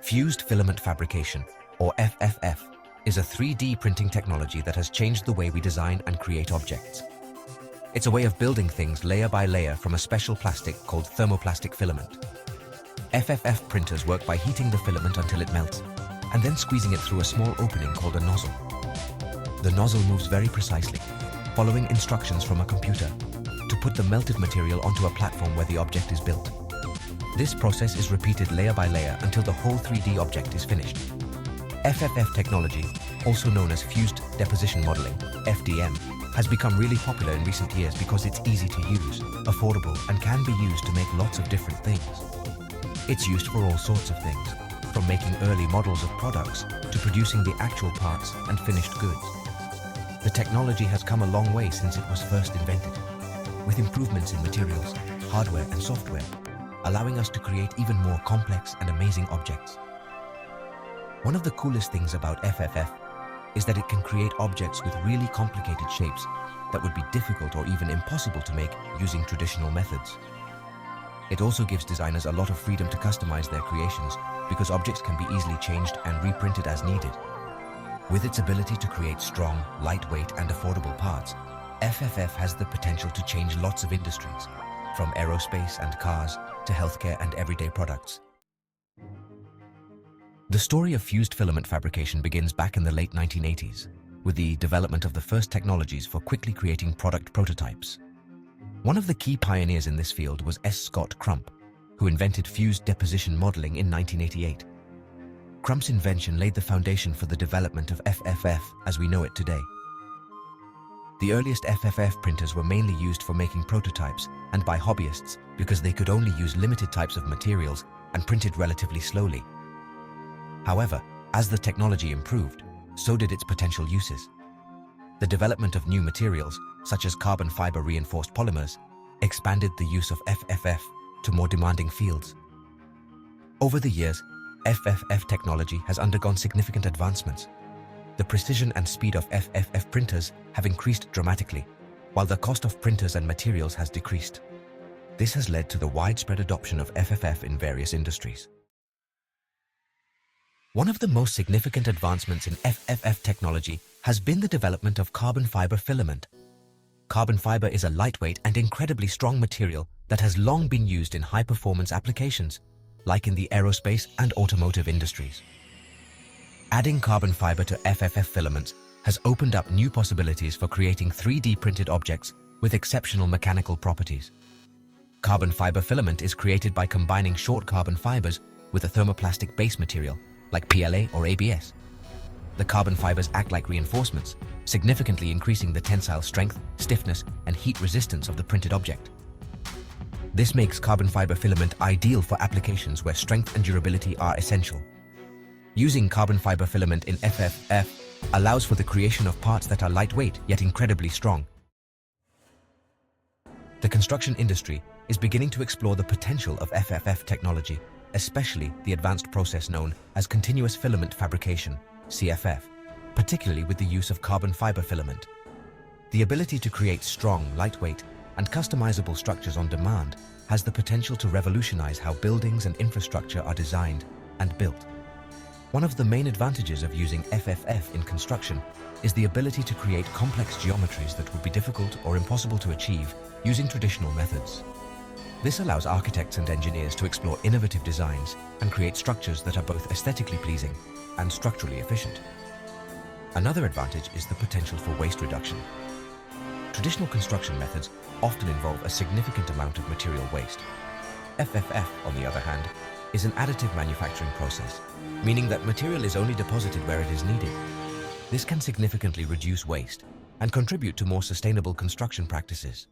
Fused filament fabrication, or FFF, is a 3D printing technology that has changed the way we design and create objects. It's a way of building things layer by layer from a special plastic called thermoplastic filament. FFF printers work by heating the filament until it melts, and then squeezing it through a small opening called a nozzle. The nozzle moves very precisely, following instructions from a computer, to put the melted material onto a platform where the object is built. This process is repeated layer by layer until the whole 3D object is finished. FFF technology, also known as fused deposition modeling, FDM, has become really popular in recent years because it's easy to use, affordable, and can be used to make lots of different things. It's used for all sorts of things, from making early models of products to producing the actual parts and finished goods. The technology has come a long way since it was first invented, with improvements in materials, hardware, and software, allowing us to create even more complex and amazing objects. One of the coolest things about FFF is that it can create objects with really complicated shapes that would be difficult or even impossible to make using traditional methods. It also gives designers a lot of freedom to customize their creations because objects can be easily changed and reprinted as needed. With its ability to create strong, lightweight, and affordable parts, FFF has the potential to change lots of industries, from aerospace and cars to healthcare and everyday products. The story of fused filament fabrication begins back in the late 1980s, with the development of the first technologies for quickly creating product prototypes. One of the key pioneers in this field was S. Scott Crump, who invented fused deposition modeling in 1988. Crump's invention laid the foundation for the development of FFF as we know it today. The earliest FFF printers were mainly used for making prototypes and by hobbyists because they could only use limited types of materials and printed relatively slowly. However, as the technology improved, so did its potential uses. The development of new materials, such as carbon fiber reinforced polymers, expanded the use of FFF to more demanding fields. Over the years, FFF technology has undergone significant advancements. The precision and speed of FFF printers have increased dramatically, while the cost of printers and materials has decreased. This has led to the widespread adoption of FFF in various industries. One of the most significant advancements in FFF technology has been the development of carbon fiber filament. Carbon fiber is a lightweight and incredibly strong material that has long been used in high-performance applications, like in the aerospace and automotive industries. Adding carbon fiber to FFF filaments has opened up new possibilities for creating 3D printed objects with exceptional mechanical properties. Carbon fiber filament is created by combining short carbon fibers with a thermoplastic base material like PLA or ABS. The carbon fibers act like reinforcements, significantly increasing the tensile strength, stiffness, and heat resistance of the printed object. This makes carbon fiber filament ideal for applications where strength and durability are essential. Using carbon fiber filament in FFF allows for the creation of parts that are lightweight yet incredibly strong. The construction industry is beginning to explore the potential of FFF technology, especially the advanced process known as continuous filament fabrication, CFF, particularly with the use of carbon fiber filament. The ability to create strong, lightweight, and customizable structures on demand has the potential to revolutionize how buildings and infrastructure are designed and built. One of the main advantages of using FFF in construction is the ability to create complex geometries that would be difficult or impossible to achieve using traditional methods. This allows architects and engineers to explore innovative designs and create structures that are both aesthetically pleasing and structurally efficient. Another advantage is the potential for waste reduction. Traditional construction methods often involve a significant amount of material waste. FFF, on the other hand, is an additive manufacturing process, meaning that material is only deposited where it is needed. This can significantly reduce waste and contribute to more sustainable construction practices.